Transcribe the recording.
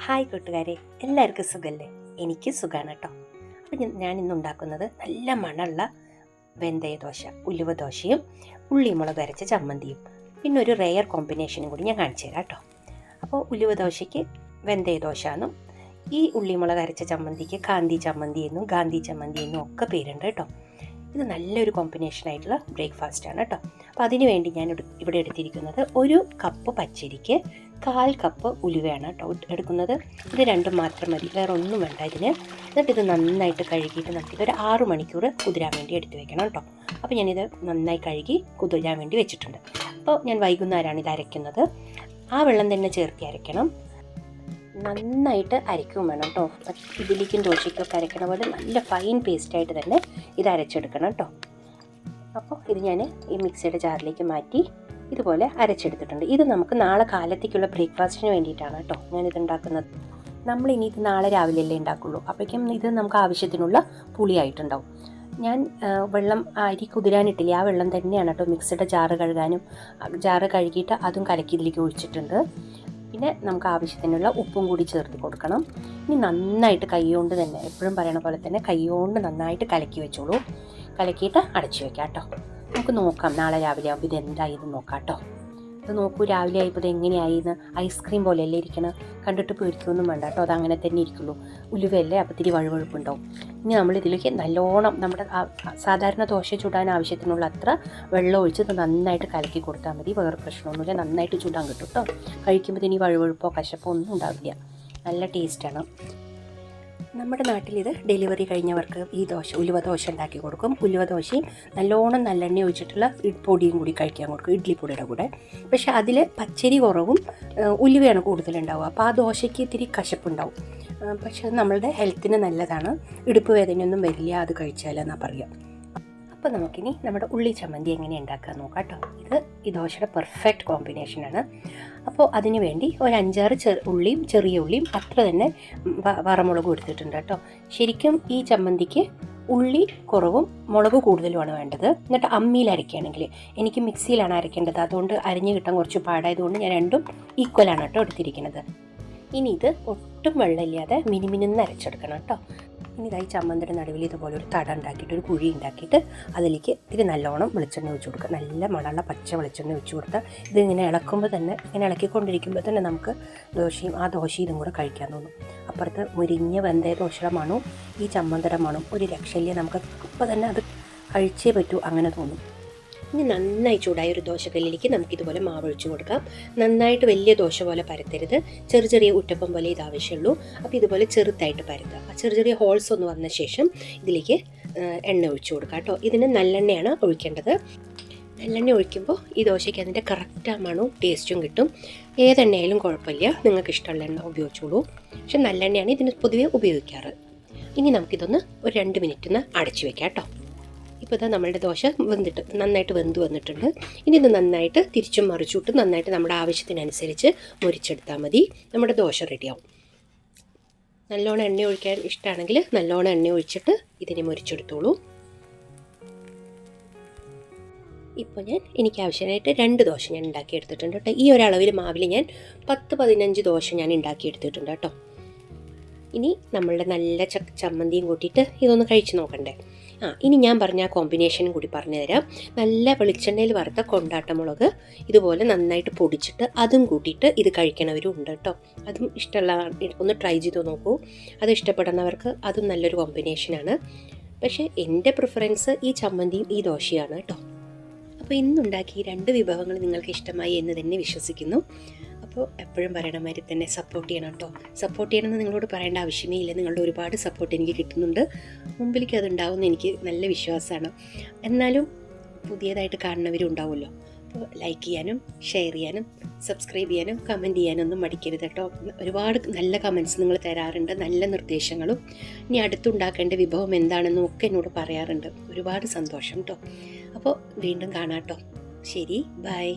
Hi കൂട്ടുകാരെ, എല്ലാവർക്കും സുഖമല്ലേ? എനിക്ക് സുഖമാണ് കേട്ടോ. അപ്പം ഞാൻ ഇന്ന് ഉണ്ടാക്കുന്നത് നല്ല മണമുള്ള വെന്തയദോശ, ഉലുവ ദോശയും ഉള്ളിമുളക് അരച്ച ചമ്മന്തിയും പിന്നെ ഒരു റെയർ കോമ്പിനേഷനും കൂടി ഞാൻ കാണിച്ചു തരാം കേട്ടോ. അപ്പോൾ ഉലുവ ദോശയ്ക്ക് വെന്തയദോശ എന്നും ഈ ഉള്ളിമുളക് അരച്ച ചമ്മന്തിക്ക് കാന്തി ചമ്മന്തി എന്നും ഗാന്ധി ചമ്മന്തി എന്നും ഒക്കെ പേരുണ്ട് കേട്ടോ. ഇത് നല്ലൊരു കോമ്പിനേഷനായിട്ടുള്ള ബ്രേക്ക്ഫാസ്റ്റാണ് കേട്ടോ. അപ്പോൾ അതിന് വേണ്ടി ഞാൻ ഇവിടെ എടുത്തിരിക്കുന്നത് 1 കപ്പ് പച്ചരിക്ക് 1/4 കപ്പ് ഉലുവയാണ് കേട്ടോ എടുക്കുന്നത്. ഇത് രണ്ടും മാത്രം മതി, വേറെ ഒന്നും വേണ്ട ഇതിന്. എന്നിട്ട് ഇത് നന്നായിട്ട് കഴുകിയിട്ട് നമുക്കിതൊരു 6 മണിക്കൂർ കുതിരാൻ വേണ്ടി എടുത്ത് വെക്കണം കേട്ടോ. അപ്പോൾ ഞാനിത് നന്നായി കഴുകി കുതിരാൻ വേണ്ടി വെച്ചിട്ടുണ്ട്. അപ്പോൾ ഞാൻ വൈകുന്നേരമാണ് ഇത് അരയ്ക്കുന്നത്. ആ വെള്ളം തന്നെ ചേർത്തി അരയ്ക്കണം. നന്നായിട്ട് അരയ്ക്കും വേണം കേട്ടോ. ഇഡ്ഡലിക്കും ദോശയ്ക്കൊക്കെ അരയ്ക്കണ പോലെ നല്ല ഫൈൻ പേസ്റ്റായിട്ട് തന്നെ ഇത് അരച്ചെടുക്കണം കേട്ടോ. അപ്പോൾ ഇത് ഞാൻ ഈ മിക്സിയുടെ ജാറിലേക്ക് മാറ്റി ഇതുപോലെ അരച്ചെടുത്തിട്ടുണ്ട്. ഇത് നമുക്ക് നാളെ കാലത്തേക്കുള്ള ബ്രേക്ക്ഫാസ്റ്റിന് വേണ്ടിയിട്ടാണ് കേട്ടോ ഞാനിത് ഉണ്ടാക്കുന്നത്. നമ്മളിനി ഇത് നാളെ രാവിലെയല്ലേ ഉണ്ടാക്കുള്ളൂ. അപ്പോഴേക്കും ഇത് നമുക്ക് ആവശ്യത്തിനുള്ള പുളിയായിട്ടുണ്ടാവും. ഞാൻ വെള്ളം അരി കുതിരാനിട്ടില്ലേ, ആ വെള്ളം തന്നെയാണ് കേട്ടോ മിക്സിയുടെ ജാറ് കഴുകാനും. ജാറ് കഴുകിയിട്ട് അതും കലക്കി ഇതിലേക്ക് ഒഴിച്ചിട്ടുണ്ട്. പിന്നെ നമുക്ക് ആവശ്യത്തിനുള്ള ഉപ്പും കൂടി ചേർത്ത് കൊടുക്കണം. ഇനി നന്നായിട്ട് കൈകൊണ്ട് തന്നെ, എപ്പോഴും പറയണ പോലെ തന്നെ കൈകൊണ്ട് നന്നായിട്ട് കലക്കി വെച്ചോളൂ. കലക്കിയിട്ട് അടച്ചു വെക്കാം കേട്ടോ. നമുക്ക് നോക്കാം നാളെ രാവിലെ ആകുമ്പോൾ ഇതെന്തായെന്ന് നോക്കാം കേട്ടോ. ഇത് നോക്കൂ, രാവിലെ ആയപ്പോൾ ഇത് എങ്ങനെയായിന്ന്. ഐസ്ക്രീം പോലെയല്ലേ ഇരിക്കണം, കണ്ടിട്ട് പേടിക്കൊന്നും വേണ്ട കേട്ടോ. അത് അങ്ങനെ തന്നെ ഇരിക്കുള്ളൂ. ഉലുവയല്ലേ, അപ്പോൾ ഇത്തിരി വഴുവഴുപ്പുണ്ടാവും. ഇനി നമ്മളിതിലേക്ക് നല്ലോണം നമ്മുടെ സാധാരണ ദോശ ചുടാൻ ആവശ്യത്തിനുള്ള അത്ര വെള്ളം ഒഴിച്ച് ഇത് നന്നായിട്ട് കലക്കി കൊടുത്താൽ മതി. വേറെ പ്രശ്നമൊന്നുമില്ല, നന്നായിട്ട് ചുടാൻ കിട്ടും കേട്ടോ. കഴിക്കുമ്പോൾ ഇനി വഴുവഴുപ്പോ കശപ്പോ ഒന്നും ഉണ്ടാവില്ല. നല്ല ടേസ്റ്റാണ്. നമ്മുടെ നാട്ടിലിത് ഡെലിവറി കഴിഞ്ഞവർക്ക് ഈ ഉലുവ ദോശ ഉണ്ടാക്കി കൊടുക്കും. ഉലുവ ദോശയും നല്ലോണം നല്ലെണ്ണ ഒഴിച്ചിട്ടുള്ള പൊടിയും കൂടി കഴിക്കാൻ കൊടുക്കും, ഇഡ്ഡലിപ്പൊടിയുടെ കൂടെ. പക്ഷേ അതിൽ പച്ചരി കുറവും ഉലുവയാണ് കൂടുതലുണ്ടാവുക. അപ്പോൾ ആ ദോശയ്ക്ക് ഇത്തിരി കശപ്പുണ്ടാവും. പക്ഷേ അത് നമ്മളുടെ ഹെൽത്തിന് നല്ലതാണ്. ഇടുപ്പ് വേദനയൊന്നും വരില്ല അത് കഴിച്ചാലെന്നാണ് പറയുക. അപ്പോൾ നമുക്കിനി നമ്മുടെ ഉള്ളി ചമ്മന്തി എങ്ങനെ ഉണ്ടാക്കാൻ നോക്കാം കേട്ടോ. ഇത് ഈ ദോശയുടെ പെർഫെക്റ്റ് കോമ്പിനേഷനാണ്. അപ്പോൾ അതിന് വേണ്ടി ഒരു 5-6 ഉള്ളിയും ചെറിയ ഉള്ളിയും അത്ര തന്നെ വറമുളകും എടുത്തിട്ടുണ്ട് കേട്ടോ. ശരിക്കും ഈ ചമ്മന്തിക്ക് ഉള്ളി കുറവും മുളക് കൂടുതലുമാണ് വേണ്ടത്. എന്നിട്ട് അമ്മിയിൽ അരയ്ക്കുകയാണെങ്കിൽ, എനിക്ക് മിക്സിയിലാണ് അരയ്ക്കേണ്ടത്, അതുകൊണ്ട് അരിഞ്ഞ് കിട്ടാൻ കുറച്ച് പാടായതുകൊണ്ട് ഞാൻ രണ്ടും ഈക്വലാണ് കേട്ടോ എടുത്തിരിക്കുന്നത്. ഇനി ഇത് ഒട്ടും വെള്ളമില്ലാതെ മിനിമിനെന്ന് അരച്ചെടുക്കണം കേട്ടോ. ഇനി ഇതായി ചമ്മന്തിയുടെ നടുവിൽ ഇതുപോലെ ഒരു തട ഉണ്ടാക്കിയിട്ട് ഒരു കുഴി ഉണ്ടാക്കിയിട്ട് അതിലേക്ക് ഇത്തിരി നല്ലോണം വെളിച്ചെണ്ണ ഒഴിച്ച് കൊടുക്കുക. നല്ല മണമുള്ള പച്ച വെളിച്ചെണ്ണ ഒഴിച്ച് കൊടുത്താൽ ഇതിങ്ങനെ ഇളക്കുമ്പോൾ തന്നെ, ഇങ്ങനെ ഇളക്കിക്കൊണ്ടിരിക്കുമ്പോൾ തന്നെ നമുക്ക് ആ ദോശയും ഇതും കൂടെ കഴിക്കാൻ തോന്നും. അപ്പുറത്ത് മുരിഞ്ഞ വെന്തയ ദോശയുടെ മണവും ഈ ചമ്മന്തിയുടെ മണവും ഒരു രക്ഷയില്ല. നമുക്ക് ഇപ്പോൾ തന്നെ അത് കഴിച്ചേ പറ്റൂ, അങ്ങനെ തോന്നും. ഇനി നന്നായി ചൂടായ ഒരു ദോശക്കല്ലിലേക്ക് നമുക്കിതുപോലെ മാവ് ഒഴിച്ച് കൊടുക്കാം. നന്നായിട്ട് വലിയ ദോശ പോലെ പരത്തരുത്, ചെറിയ ചെറിയ ഉറ്റപ്പം പോലെ ഇത് ആവശ്യമുള്ളൂ. അപ്പോൾ ഇതുപോലെ ചെറുതായിട്ട് പരത്തുക. ആ ചെറിയ ചെറിയ ഹോൾസ് ഒന്ന് വന്ന ശേഷം ഇതിലേക്ക് എണ്ണ ഒഴിച്ച് കൊടുക്കാം കേട്ടോ. ഇതിന് നല്ലെണ്ണയാണ് ഒഴിക്കേണ്ടത്. നല്ലെണ്ണ ഒഴിക്കുമ്പോൾ ഈ ദോശയ്ക്ക് അതിൻ്റെ കറക്റ്റ് മണവും ടേസ്റ്റും കിട്ടും. ഏതെണ്ണയായാലും കുഴപ്പമില്ല, നിങ്ങൾക്ക് ഇഷ്ടമുള്ള എണ്ണ ഉപയോഗിച്ചോളൂ. പക്ഷെ നല്ലെണ്ണയാണ് ഇതിന് പൊതുവെ ഉപയോഗിക്കാറ്. ഇനി നമുക്കിതൊന്ന് ഒരു 2 മിനിറ്റ് അടച്ചു വെക്കാം കേട്ടോ. ഇപ്പോൾ ഇതാ നമ്മളുടെ ദോശ നന്നായിട്ട് വെന്ത് വന്നിട്ടുണ്ട്. ഇനി ഇത് നന്നായിട്ട് തിരിച്ചും മറിച്ചിട്ട് നന്നായിട്ട് നമ്മുടെ ആവശ്യത്തിനനുസരിച്ച് മുരിച്ചെടുത്താൽ മതി. നമ്മുടെ ദോശ റെഡിയാവും. നല്ലോണം എണ്ണ ഒഴിക്കാൻ ഇഷ്ടമാണെങ്കിൽ നല്ലോണം എണ്ണ ഒഴിച്ചിട്ട് ഇതിനെ മുരിച്ചെടുത്തോളൂ. ഇപ്പോൾ എനിക്ക് ആവശ്യമായിട്ട് 2 ദോശ ഞാൻ ഉണ്ടാക്കിയെടുത്തിട്ടുണ്ട് കേട്ടോ. ഈ ഒരളവിൽ മാവിൽ ഞാൻ 10-15 ദോശ ഞാൻ ഉണ്ടാക്കിയെടുത്തിട്ടുണ്ട് കേട്ടോ. ഇനി നമ്മളുടെ നല്ല ചമ്മന്തിയും കൂട്ടിയിട്ട് ഇതൊന്ന് കഴിച്ച് നോക്കണ്ടേ. ഇനി ഞാൻ പറഞ്ഞ ആ കോമ്പിനേഷനും കൂടി പറഞ്ഞു തരാം. നല്ല വെളിച്ചെണ്ണയിൽ വറുത്ത കൊണ്ടാട്ടമുളക് ഇതുപോലെ നന്നായിട്ട് പൊടിച്ചിട്ട് അതും കൂട്ടിയിട്ട് ഇത് കഴിക്കണവരും ഉണ്ട് കേട്ടോ. അതും ഇഷ്ടമുള്ള ഒന്ന് ട്രൈ ചെയ്ത് നോക്കൂ. അത് ഇഷ്ടപ്പെടുന്നവർക്ക് അതും നല്ലൊരു കോമ്പിനേഷനാണ്. പക്ഷേ എൻ്റെ പ്രിഫറൻസ് ഈ ചമ്മന്തിയും ഈ ദോശയാണ് കേട്ടോ. അപ്പോൾ ഇന്നുണ്ടാക്കി 2 വിഭവങ്ങൾ നിങ്ങൾക്ക് ഇഷ്ടമായി എന്ന് തന്നെ വിശ്വസിക്കുന്നു. അപ്പോൾ എപ്പോഴും പറയണ മാതിരി തന്നെ സപ്പോർട്ട് ചെയ്യണം കേട്ടോ. സപ്പോർട്ട് ചെയ്യണമെന്ന് നിങ്ങളോട് പറയേണ്ട ആവശ്യമേ ഇല്ല. നിങ്ങളുടെ ഒരുപാട് സപ്പോർട്ട് എനിക്ക് കിട്ടുന്നുണ്ട്. മുമ്പിലേക്ക് അതുണ്ടാവുമെന്ന് എനിക്ക് നല്ല വിശ്വാസമാണ്. എന്നാലും പുതിയതായിട്ട് കാണുന്നവരും ഉണ്ടാവുമല്ലോ. അപ്പോൾ ലൈക്ക് ചെയ്യാനും ഷെയർ ചെയ്യാനും സബ്സ്ക്രൈബ് ചെയ്യാനും കമൻറ്റ് ചെയ്യാനൊന്നും മടിക്കരുത് കേട്ടോ. ഒരുപാട് നല്ല കമൻറ്റ്സ് നിങ്ങൾ തരാറുണ്ട്, നല്ല നിർദ്ദേശങ്ങളും. ഇനി അടുത്തുണ്ടാക്കേണ്ട വിഭവം എന്താണെന്നും ഒക്കെ എന്നോട് പറയാറുണ്ട്. ഒരുപാട് സന്തോഷം കേട്ടോ. അപ്പോൾ വീണ്ടും കാണാം കേട്ടോ. ശരി, ബൈ.